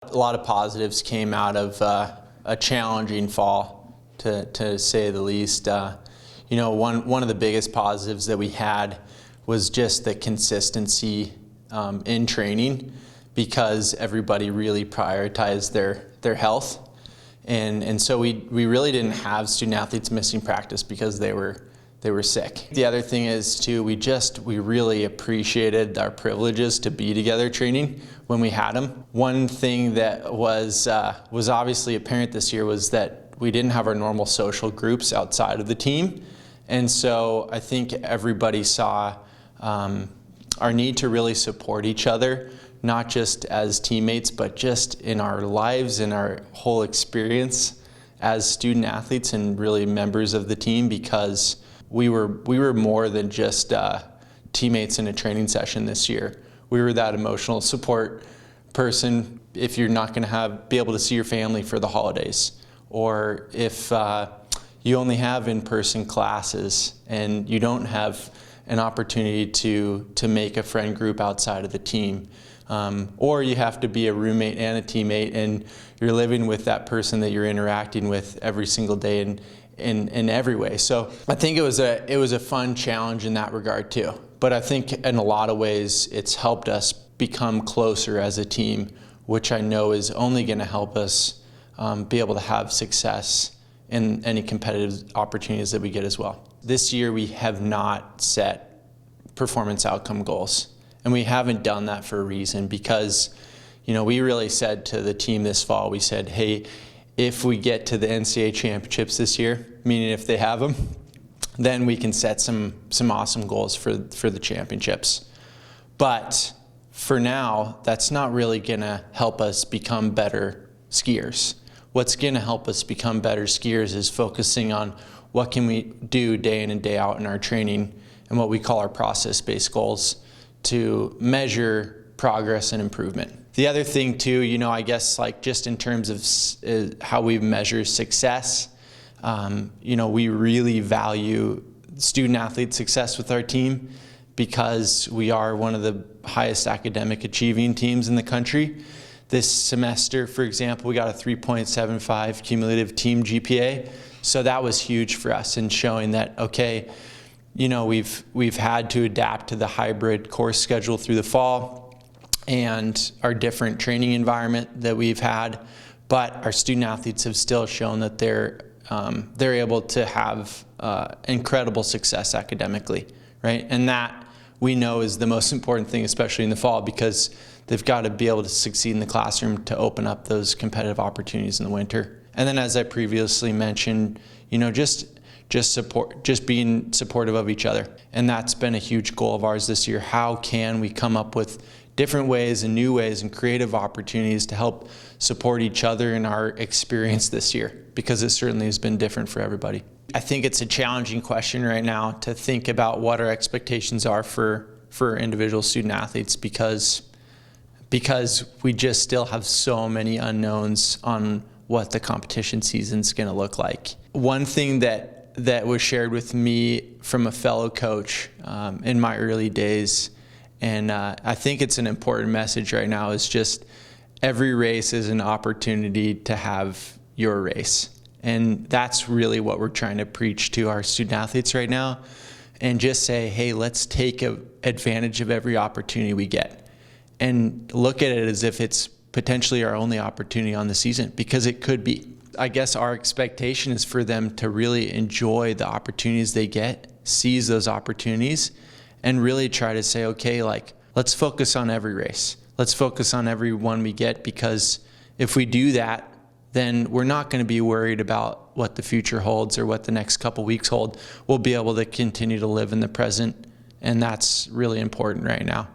A lot of positives came out of a challenging fall, to say the least. One of the biggest positives that we had was just the consistency in training, because everybody really prioritized their health. And so we really didn't have student athletes missing practice because they were sick. The other thing is too, we really appreciated our privileges to be together training when we had them. One thing that was obviously apparent this year was that we didn't have our normal social groups outside of the team. And so I think everybody saw our need to really support each other, not just as teammates, but just in our lives and our whole experience as student athletes and really members of the team, because we were more than just teammates in a training session this year. We were that emotional support person if you're not going to be able to see your family for the holidays, or if you only have in-person classes and you don't have an opportunity to make a friend group outside of the team. Or you have to be a roommate and a teammate, and you're living with that person that you're interacting with every single day in every way. So I think it was a fun challenge in that regard too. But I think in a lot of ways it's helped us become closer as a team, which I know is only going to help us be able to have success in any competitive opportunities that we get as well. This year we have not set performance outcome goals. And we haven't done that for a reason, because, we really said to the team this fall, we said, hey, if we get to the NCAA championships this year, meaning if they have them, then we can set some awesome goals for the championships. But for now, that's not really gonna help us become better skiers. What's gonna help us become better skiers is focusing on what can we do day in and day out in our training, and what we call our process-based goals, to measure progress and improvement. The other thing too, I guess just in terms of how we measure success, we really value student athlete success with our team, because we are one of the highest academic achieving teams in the country. This semester, for example, we got a 3.75 cumulative team GPA. So that was huge for us in showing that, okay, we've had to adapt to the hybrid course schedule through the fall and our different training environment that we've had, but our student athletes have still shown that they're able to have incredible success academically, right? And that we know is the most important thing, especially in the fall, because they've got to be able to succeed in the classroom to open up those competitive opportunities in the winter. And then, as I previously mentioned, just being supportive of each other. And that's been a huge goal of ours this year. How can we come up with different ways and new ways and creative opportunities to help support each other in our experience this year? Because it certainly has been different for everybody. I think it's a challenging question right now to think about what our expectations are for individual student athletes, because we just still have so many unknowns on what the competition season's going to look like. One thing that was shared with me from a fellow coach in my early days, and I think it's an important message right now, is just every race is an opportunity to have your race. And that's really what we're trying to preach to our student athletes right now, and just say, hey, let's take advantage of every opportunity we get, and look at it as if it's potentially our only opportunity on the season, because it could be. I guess our expectation is for them to really enjoy the opportunities they get, seize those opportunities, and really try to say, okay, let's focus on every race. Let's focus on every one we get, because if we do that, then we're not going to be worried about what the future holds or what the next couple weeks hold. We'll be able to continue to live in the present, and that's really important right now.